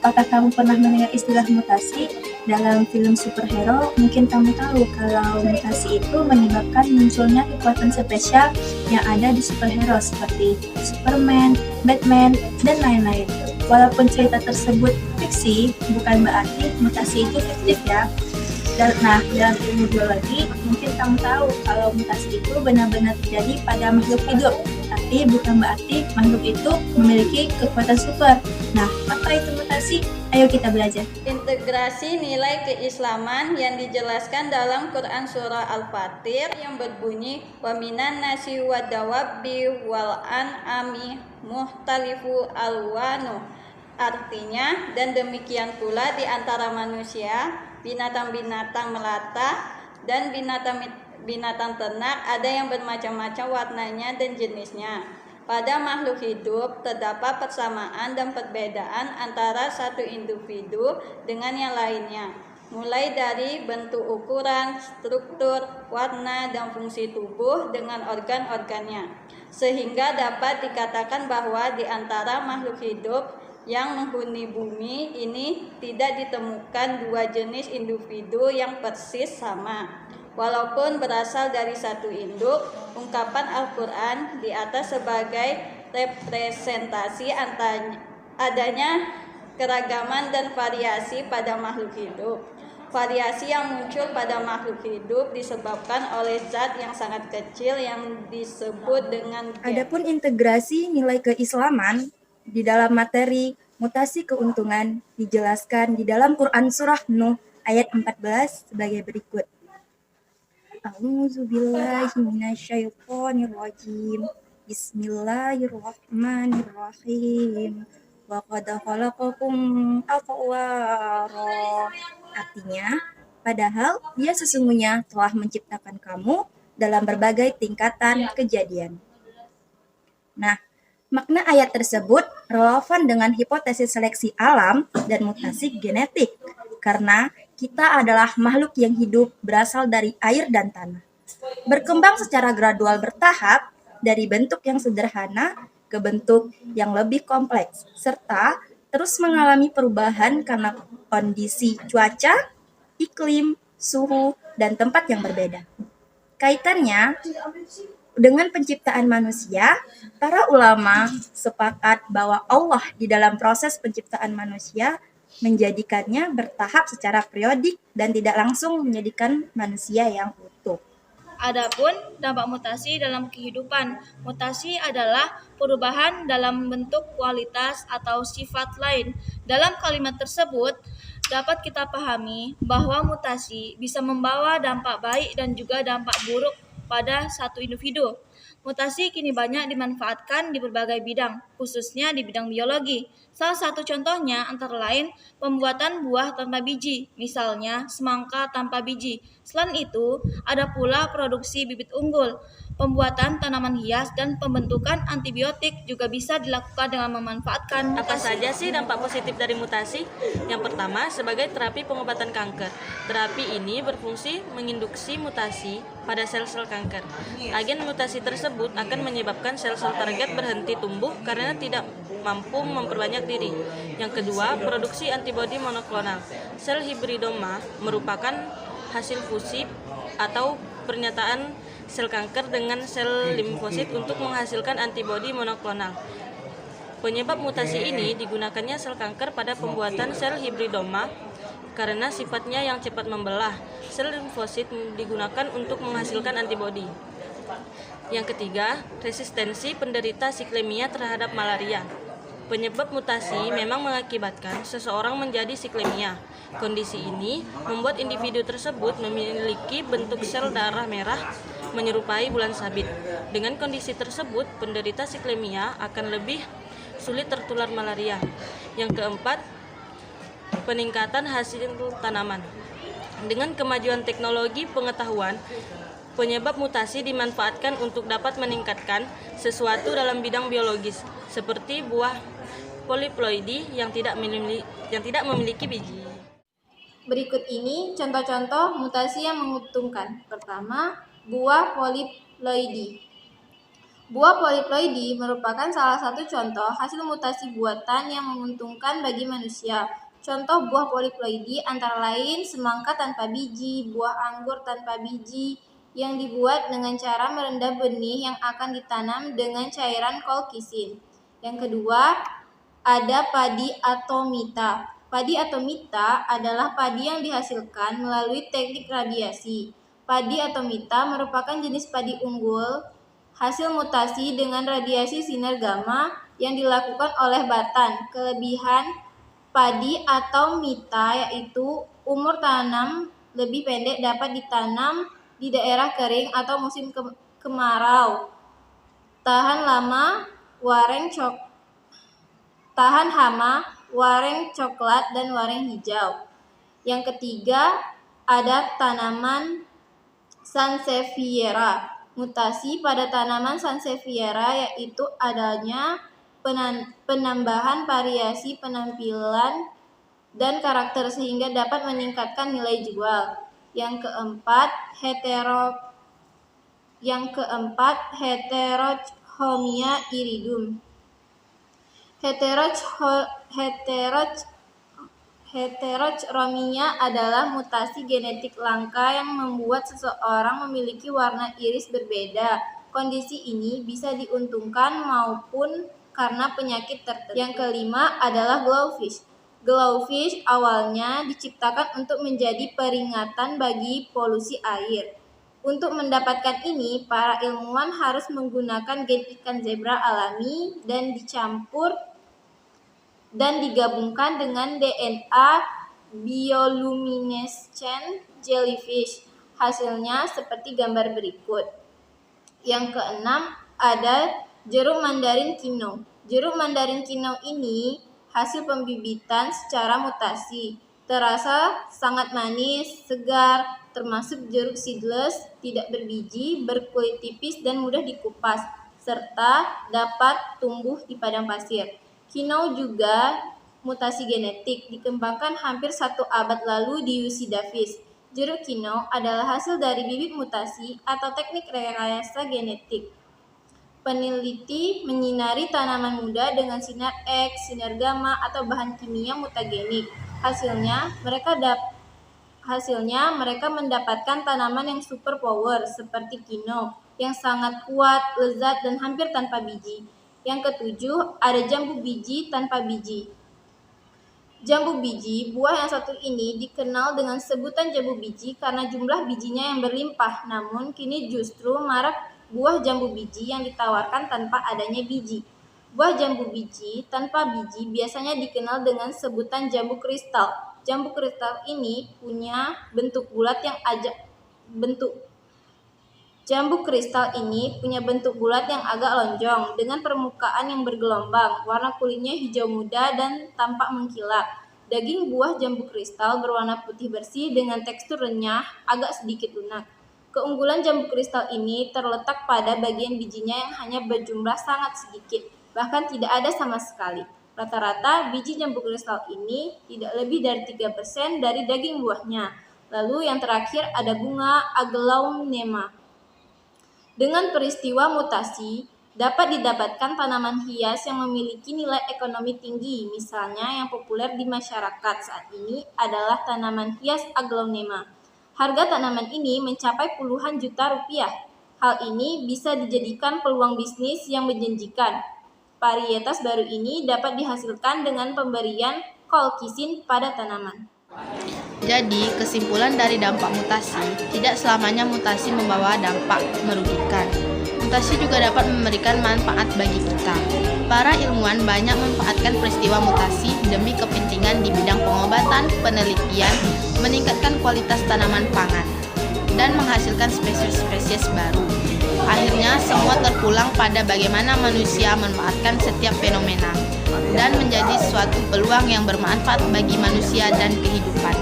Apakah kamu pernah mendengar istilah mutasi? Dalam film superhero, mungkin kamu tahu kalau mutasi itu menyebabkan munculnya kekuatan spesial yang ada di superhero seperti Superman, Batman, dan lain-lain. Walaupun cerita tersebut fiksi, bukan berarti mutasi itu fiktif ya. Nah, dalam ilmu biologi, mungkin kamu tahu kalau mutasi itu benar-benar terjadi pada makhluk hidup, tapi bukan berarti makhluk itu memiliki kekuatan super. Nah, apa itu mutasi? Ayo kita belajar. Integrasi nilai keislaman yang dijelaskan dalam Quran Surah Al-Fatir yang berbunyi wa minan nasi wadawabbi wal an'ami muhtalifu alwanu. Artinya, dan demikian pula di antara manusia, binatang-binatang melata, dan binatang ternak ada yang bermacam-macam warnanya dan jenisnya. Pada makhluk hidup terdapat persamaan dan perbedaan antara satu individu dengan yang lainnya, mulai dari bentuk ukuran, struktur, warna, dan fungsi tubuh dengan organ-organnya, sehingga dapat dikatakan bahwa di antara makhluk hidup yang menghuni bumi ini tidak ditemukan dua jenis individu yang persis sama. Walaupun berasal dari satu induk, ungkapan Al-Quran di atas sebagai representasi adanya keragaman dan variasi pada makhluk hidup. Variasi yang muncul pada makhluk hidup disebabkan oleh zat yang sangat kecil yang disebut dengan gen. Adapun integrasi nilai keislaman di dalam materi mutasi keuntungan dijelaskan di dalam Quran Surah Nuh ayat 14 sebagai berikut. A'udzubillahi minasyaitonirrajim. Bismillahirrahmanirrahim. Wa qad khalaqakum atwara. Artinya, padahal Dia sesungguhnya telah menciptakan kamu dalam berbagai tingkatan kejadian. Nah, makna ayat tersebut relevan dengan hipotesis seleksi alam dan mutasi genetik, karena kita adalah makhluk yang hidup berasal dari air dan tanah. Berkembang secara gradual bertahap dari bentuk yang sederhana ke bentuk yang lebih kompleks, serta terus mengalami perubahan karena kondisi cuaca, iklim, suhu, dan tempat yang berbeda. Kaitannya dengan penciptaan manusia, para ulama sepakat bahwa Allah di dalam proses penciptaan manusia menjadikannya bertahap secara periodik dan tidak langsung menjadikan manusia yang utuh. Adapun dampak mutasi dalam kehidupan. Mutasi adalah perubahan dalam bentuk, kualitas, atau sifat lain. Dalam kalimat tersebut, dapat kita pahami bahwa mutasi bisa membawa dampak baik dan juga dampak buruk pada satu individu. Mutasi kini banyak dimanfaatkan di berbagai bidang, khususnya di bidang biologi. Salah satu contohnya antara lain pembuatan buah tanpa biji, misalnya semangka tanpa biji. Selain itu, ada pula produksi bibit unggul, pembuatan tanaman hias, dan pembentukan antibiotik juga bisa dilakukan dengan memanfaatkan Apa mutasi. saja sih dampak positif dari mutasi? Yang pertama, sebagai terapi pengobatan kanker. Terapi ini berfungsi menginduksi mutasi pada sel-sel kanker. Agen mutasi tersebut akan menyebabkan sel-sel target berhenti tumbuh karena tidak mampu memperbanyak diri. Yang kedua, produksi antibodi monoklonal. Sel hibridoma merupakan hasil fusi atau pernyataan sel kanker dengan sel limfosit untuk menghasilkan antibodi monoklonal. Penyebab mutasi ini digunakannya sel kanker pada pembuatan sel hibridoma karena sifatnya yang cepat membelah. Sel limfosit digunakan untuk menghasilkan antibodi. Yang ketiga, resistensi penderita siklemia terhadap malaria. Penyebab mutasi memang mengakibatkan seseorang menjadi siklemia. Kondisi ini membuat individu tersebut memiliki bentuk sel darah merah menyerupai bulan sabit. Dengan kondisi tersebut, penderita siklemia akan lebih sulit tertular malaria. Yang keempat, peningkatan hasil tanaman. Dengan kemajuan teknologi pengetahuan, penyebab mutasi dimanfaatkan untuk dapat meningkatkan sesuatu dalam bidang biologis, seperti buah poliploidi yang tidak memiliki biji. Berikut ini contoh-contoh mutasi yang menguntungkan. Pertama, buah poliploidi. Buah poliploidi merupakan salah satu contoh hasil mutasi buatan yang menguntungkan bagi manusia. Contoh buah poliploidi antara lain semangka tanpa biji, buah anggur tanpa biji, yang dibuat dengan cara merendam benih yang akan ditanam dengan cairan kolkisin. Yang kedua, ada padi atomita. Padi atomita adalah padi yang dihasilkan melalui teknik radiasi. Padi atomita merupakan jenis padi unggul hasil mutasi dengan radiasi sinar gamma yang dilakukan oleh batan. Kelebihan padi atomita yaitu umur tanam lebih pendek, dapat ditanam di daerah kering atau musim kemarau. Tahan hama, wareng coklat, dan wareng hijau. Yang ketiga, ada tanaman Sansevieria. Mutasi pada tanaman Sansevieria yaitu adanya penambahan variasi penampilan dan karakter sehingga dapat meningkatkan nilai jual. Yang keempat, Heterochomia iridum. Heterochromia adalah mutasi genetik langka yang membuat seseorang memiliki warna iris berbeda. Kondisi ini bisa diuntungkan maupun karena penyakit tertentu. Yang kelima adalah glowfish. Glowfish awalnya diciptakan untuk menjadi peringatan bagi polusi air. Untuk mendapatkan ini, para ilmuwan harus menggunakan gen ikan zebra alami dan dicampur dan digabungkan dengan DNA bioluminescent jellyfish. Hasilnya seperti gambar berikut. Yang keenam, ada jeruk mandarin kino. Jeruk mandarin kino ini hasil pembibitan secara mutasi. Terasa sangat manis, segar, termasuk jeruk seedless, tidak berbiji, berkulit tipis dan mudah dikupas, serta dapat tumbuh di padang pasir. Kino juga mutasi genetik, dikembangkan hampir 1 abad lalu di UC Davis. Jeruk kino adalah hasil dari bibit mutasi atau teknik rekayasa genetik. Peneliti menyinari tanaman muda dengan sinar X, sinar gamma, atau bahan kimia mutagenik. Hasilnya, mereka mendapatkan tanaman yang super power seperti kino, yang sangat kuat, lezat, dan hampir tanpa biji. Yang ketujuh, ada jambu biji tanpa biji. Jambu biji, buah yang satu ini dikenal dengan sebutan jambu biji karena jumlah bijinya yang berlimpah. Namun, kini justru marak buah jambu biji yang ditawarkan tanpa adanya biji. Buah jambu biji tanpa biji biasanya dikenal dengan sebutan jambu kristal. Jambu kristal ini punya bentuk bulat yang agak lonjong dengan permukaan yang bergelombang. Warna kulitnya hijau muda dan tampak mengkilap. Daging buah jambu kristal berwarna putih bersih dengan tekstur renyah, agak sedikit lunak. Keunggulan jambu kristal ini terletak pada bagian bijinya yang hanya berjumlah sangat sedikit, bahkan tidak ada sama sekali. Rata-rata biji jambu kristal ini tidak lebih dari 3% dari daging buahnya. Lalu yang terakhir ada bunga aglaonema. Dengan peristiwa mutasi, dapat didapatkan tanaman hias yang memiliki nilai ekonomi tinggi. Misalnya yang populer di masyarakat saat ini adalah tanaman hias aglaonema. Harga tanaman ini mencapai puluhan juta rupiah. Hal ini bisa dijadikan peluang bisnis yang menjanjikan. Varietas baru ini dapat dihasilkan dengan pemberian kolkisin pada tanaman. Jadi, kesimpulan dari dampak mutasi, tidak selamanya mutasi membawa dampak merugikan. Mutasi juga dapat memberikan manfaat bagi kita. Para ilmuwan banyak memanfaatkan peristiwa mutasi demi kepentingan di bidang pengobatan, penelitian, meningkatkan kualitas tanaman pangan, dan menghasilkan spesies-spesies baru. Akhirnya, semua terpulang pada bagaimana manusia memanfaatkan setiap fenomena dan menjadi suatu peluang yang bermanfaat bagi manusia dan kehidupan.